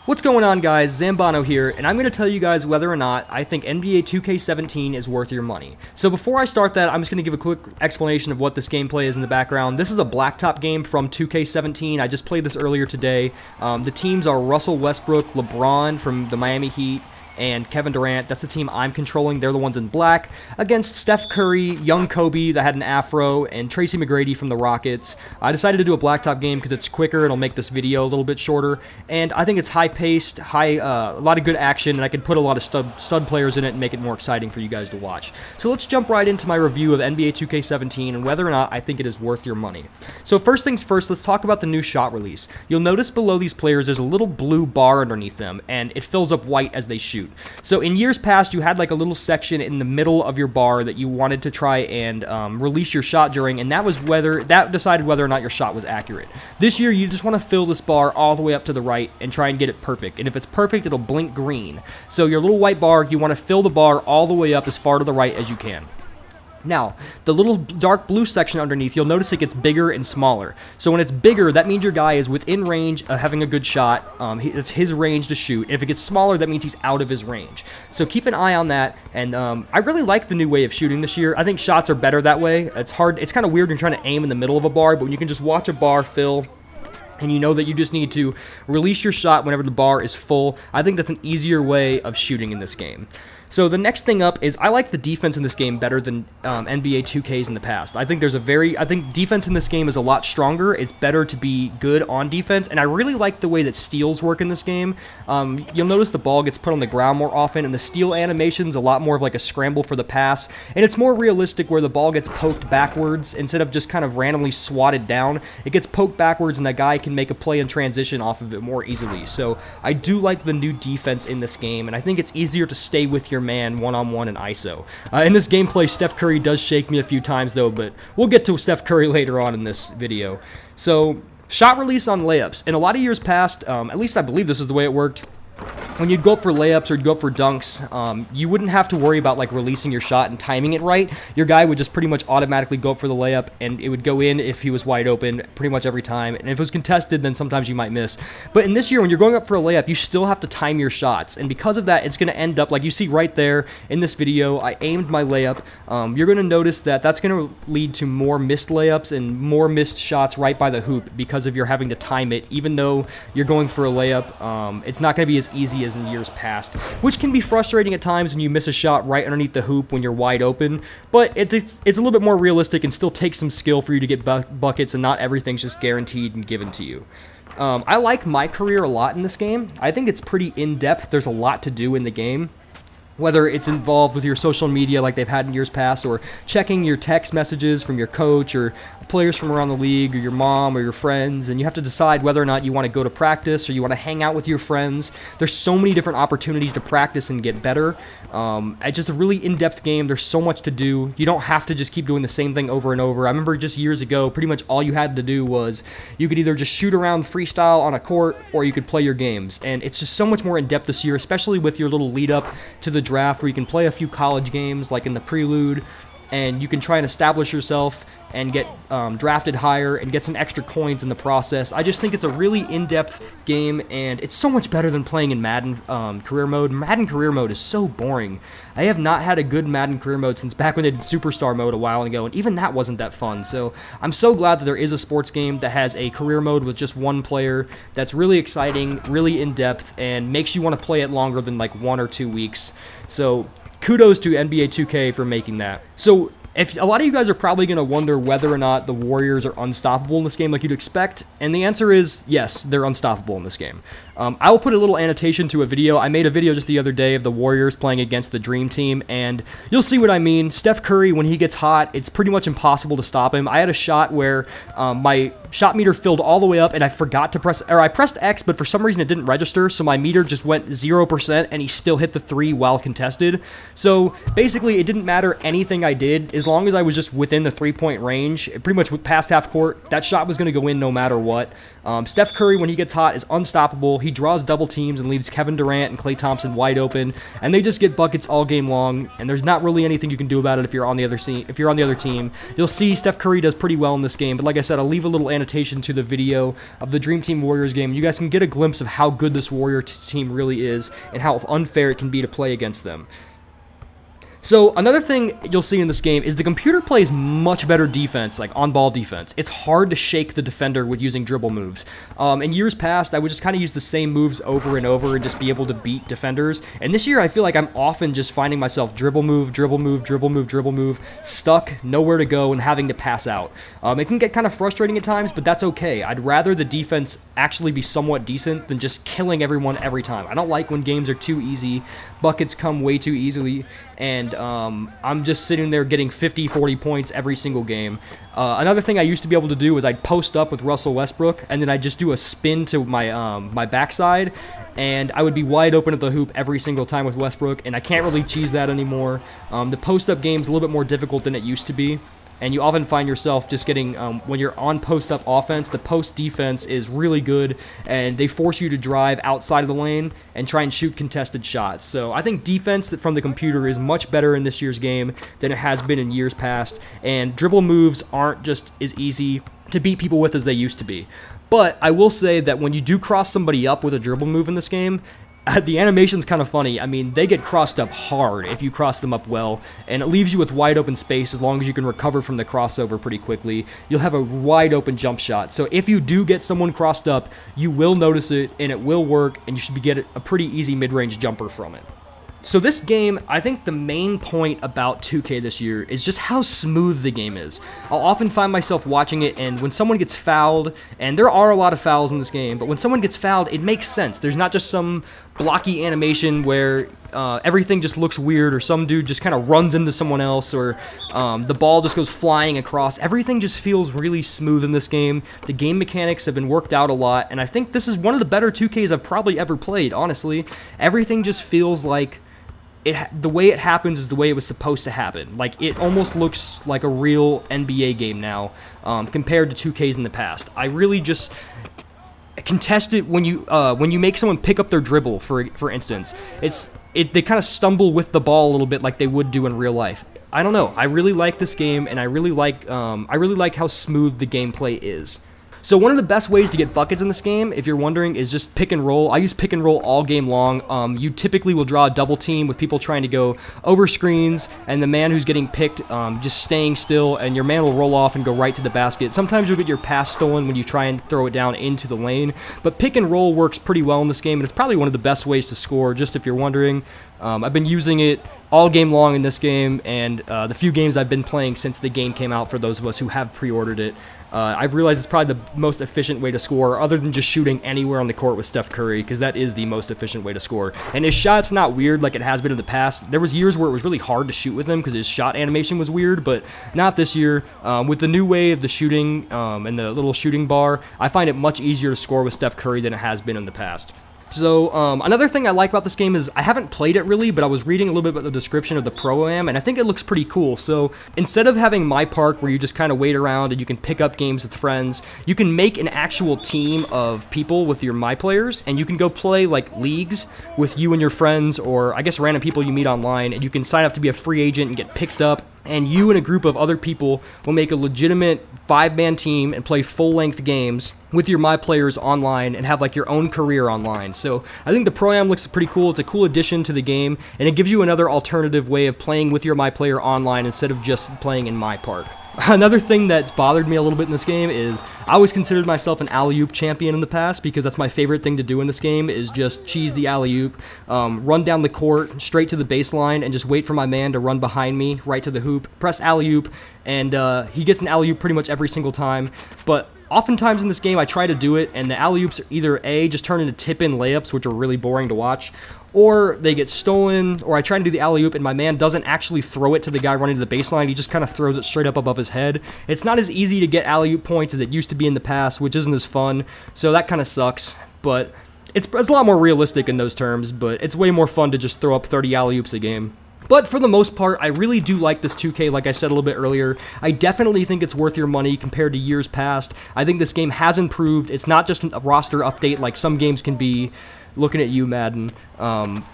What's going on, guys? Zanbono here, and I'm going to tell you guys whether or not I think NBA 2K17 is worth your money. So before I start that, I'm just going to give a quick explanation of what this gameplay is in the background. This is a blacktop game from 2K17. I just played this earlier today. The teams are Russell Westbrook, LeBron from the Miami Heat, and Kevin Durant. That's the team I'm controlling. They're the ones in black. Against Steph Curry, young Kobe that had an afro, and Tracy McGrady from the Rockets. I decided to do a blacktop game because it's quicker. It'll make this video a little bit shorter. And I think it's high-paced, a lot of good action, and I could put a lot of stud players in it and make it more exciting for you guys to watch. So let's jump right into my review of NBA 2K17 and whether or not I think it is worth your money. So first things first, let's talk about the new shot release. You'll notice below these players there's a little blue bar underneath them, and it fills up white as they shoot. So in years past, you had like a little section in the middle of your bar that you wanted to try and release your shot during, and that decided whether or not your shot was accurate. This year, you just want to fill this bar all the way up to the right and try and get it perfect. And if it's perfect, it'll blink green. So your little white bar, you want to fill the bar all the way up as far to the right as you can. Now, the little dark blue section underneath, you'll notice it gets bigger and smaller. So when it's bigger, that means your guy is within range of having a good shot. It's his range to shoot. If it gets smaller, that means he's out of his range. So keep an eye on that. And I really like the new way of shooting this year. I think shots are better that way. It's hard. It's kind of weird when you're trying to aim in the middle of a bar, but when you can just watch a bar fill, and you know that you just need to release your shot whenever the bar is full, I think that's an easier way of shooting in this game. So the next thing up is I like the defense in this game better than NBA 2Ks in the past. I think defense in this game is a lot stronger. It's better to be good on defense, and I really like the way that steals work in this game. You'll notice the ball gets put on the ground more often, and the steal animation's a lot more of like a scramble for the pass, and it's more realistic where the ball gets poked backwards instead of just kind of randomly swatted down. It gets poked backwards, and that guy can make a play in transition off of it more easily. So I do like the new defense in this game, and I think it's easier to stay with your man one-on-one in ISO. In this gameplay, Steph Curry does shake me a few times though, but we'll get to Steph Curry later on in this video. So, shot release on layups. In a lot of years past, at least I believe this is the way it worked, when you'd go up for layups or you'd go up for dunks, you wouldn't have to worry about like releasing your shot and timing it right. Your guy would just pretty much automatically go up for the layup, and it would go in if he was wide open pretty much every time. And if it was contested, then sometimes you might miss. But in this year, when you're going up for a layup, you still have to time your shots. And because of that, it's going to end up like you see right there in this video. I aimed my layup. You're going to notice that that's going to lead to more missed layups and more missed shots right by the hoop because of your having to time it. Even though you're going for a layup, it's not going to be as easy as in years past, which can be frustrating at times when you miss a shot right underneath the hoop when you're wide open, but it's a little bit more realistic and still takes some skill for you to get buckets, and not everything's just guaranteed and given to you. I like my career a lot in this game. I think it's pretty in-depth. There's a lot to do in the game, whether it's involved with your social media like they've had in years past, or checking your text messages from your coach or players from around the league or your mom or your friends, and you have to decide whether or not you want to go to practice or you want to hang out with your friends. There's so many different opportunities to practice and get better. It's just a really in-depth game. There's so much to do. You don't have to just keep doing the same thing over and over. I remember just years ago, pretty much all you had to do was you could either just shoot around freestyle on a court or you could play your games, and it's just so much more in-depth this year, especially with your little lead-up to the draft where you can play a few college games like in the prelude, and you can try and establish yourself and get drafted higher and get some extra coins in the process. I just think it's a really in-depth game, and it's so much better than playing in Madden career mode. Madden career mode is so boring. I have not had a good Madden career mode since back when they did Superstar mode a while ago, and even that wasn't that fun. So I'm so glad that there is a sports game that has a career mode with just one player that's really exciting, really in-depth, and makes you want to play it longer than like 1 or 2 weeks. So kudos to NBA 2K for making that. So if a lot of you guys are probably going to wonder whether or not the Warriors are unstoppable in this game like you'd expect, and the answer is yes, they're unstoppable in this game. I will put a little annotation to a video. I made a video just the other day of the Warriors playing against the Dream Team, and you'll see what I mean. Steph Curry, when he gets hot, it's pretty much impossible to stop him. I had a shot where my shot meter filled all the way up, and I forgot to I pressed X, but for some reason it didn't register, so my meter just went 0%, and he still hit the 3 while contested. So basically, it didn't matter anything I did. As as long as I was just within the three-point range, pretty much past half court, that shot was going to go in no matter what. Steph Curry, when he gets hot, is unstoppable. He draws double teams and leaves Kevin Durant and Klay Thompson wide open, and they just get buckets all game long, and there's not really anything you can do about it if you're on the other team. You'll see Steph Curry does pretty well in this game, but like I said, I'll leave a little annotation to the video of the Dream Team Warriors game. You guys can get a glimpse of how good this Warrior team really is and how unfair it can be to play against them. So another thing you'll see in this game is the computer plays much better defense, like on-ball defense. It's hard to shake the defender with using dribble moves. In years past, I would just kind of use the same moves over and over and just be able to beat defenders. And this year, I feel like I'm often just finding myself dribble move, dribble move, dribble move, dribble move, stuck, nowhere to go, and having to pass out. It can get kind of frustrating at times, but that's okay. I'd rather the defense actually be somewhat decent than just killing everyone every time. I don't like when games are too easy, buckets come way too easily, and I'm just sitting there getting 50, 40 points every single game. Another thing I used to be able to do is I'd post up with Russell Westbrook, and then I'd just do a spin to my backside, and I would be wide open at the hoop every single time with Westbrook, and I can't really cheese that anymore. The post-up game's a little bit more difficult than it used to be. And you often find yourself just getting, when you're on post-up offense, the post defense is really good, and they force you to drive outside of the lane and try and shoot contested shots. So I think defense from the computer is much better in this year's game than it has been in years past, and dribble moves aren't just as easy to beat people with as they used to be. But I will say that when you do cross somebody up with a dribble move in this game, the animation's kind of funny. I mean, they get crossed up hard if you cross them up well, and it leaves you with wide open space as long as you can recover from the crossover pretty quickly. You'll have a wide open jump shot. So if you do get someone crossed up, you will notice it, and it will work, and you should get a pretty easy mid-range jumper from it. So this game, I think the main point about 2K this year is just how smooth the game is. I'll often find myself watching it, and when someone gets fouled, and there are a lot of fouls in this game, but when someone gets fouled, it makes sense. There's not just some blocky animation where everything just looks weird, or some dude just kind of runs into someone else, or the ball just goes flying across. Everything just feels really smooth in this game. The game mechanics have been worked out a lot, and I think this is one of the better 2Ks I've probably ever played, honestly. Everything just feels like the way it happens is the way it was supposed to happen. Like, it almost looks like a real NBA game now, compared to 2Ks in the past. I really just contest it when you make someone pick up their dribble, for instance. They kind of stumble with the ball a little bit like they would do in real life. I don't know. I really like this game, and I really like how smooth the gameplay is. So one of the best ways to get buckets in this game, if you're wondering, is just pick and roll. I use pick and roll all game long. You typically will draw a double team with people trying to go over screens, and the man who's getting picked just staying still, and your man will roll off and go right to the basket. Sometimes you'll get your pass stolen when you try and throw it down into the lane, but pick and roll works pretty well in this game, and it's probably one of the best ways to score, just if you're wondering. I've been using it all game long in this game, and the few games I've been playing since the game came out for those of us who have pre-ordered it. I've realized it's probably the most efficient way to score, other than just shooting anywhere on the court with Steph Curry, because that is the most efficient way to score. And his shot's not weird like it has been in the past. There was years where it was really hard to shoot with him because his shot animation was weird, but not this year. With the new way of the shooting and the little shooting bar, I find it much easier to score with Steph Curry than it has been in the past. So, another thing I like about this game is I haven't played it really, but I was reading a little bit about the description of the Pro-Am, and I think it looks pretty cool. So, instead of having My Park where you just kind of wait around and you can pick up games with friends, you can make an actual team of people with your My Players, and you can go play, like, leagues with you and your friends, or I guess random people you meet online, and you can sign up to be a free agent and get picked up, and you and a group of other people will make a legitimate 5-man team and play full-length games with your My Players online and have like your own career online. So I think the Pro-Am looks pretty cool. It's a cool addition to the game, and it gives you another alternative way of playing with your My Player online instead of just playing in My Park. Another thing that's bothered me a little bit in this game is I always considered myself an alley-oop champion in the past, because that's my favorite thing to do in this game is just cheese the alley-oop, run down the court straight to the baseline and just wait for my man to run behind me right to the hoop, press alley-oop, and he gets an alley-oop pretty much every single time. But oftentimes in this game I try to do it, and the alley-oops are either A, just turn into tip-in layups, which are really boring to watch, or they get stolen, or I try to do the alley-oop and my man doesn't actually throw it to the guy running to the baseline. He just kind of throws it straight up above his head. It's not as easy to get alley-oop points as it used to be in the past, which isn't as fun, so that kind of sucks. But it's a lot more realistic in those terms, but it's way more fun to just throw up 30 alley-oops a game. But for the most part, I really do like this 2K, like I said a little bit earlier. I definitely think it's worth your money compared to years past. I think this game has improved. It's not just a roster update like some games can be. Looking at you, Madden.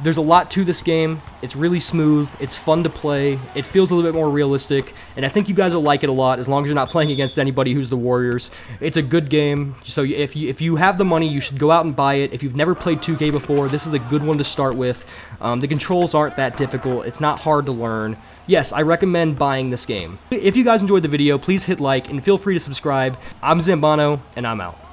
There's a lot to this game. It's really smooth. It's fun to play. It feels a little bit more realistic, and I think you guys will like it a lot as long as you're not playing against anybody who's the Warriors. It's a good game, so if you have the money, you should go out and buy it. If you've never played 2K before, this is a good one to start with. The controls aren't that difficult. It's not hard to learn. Yes, I recommend buying this game. If you guys enjoyed the video, please hit like and feel free to subscribe. I'm Zanbono, and I'm out.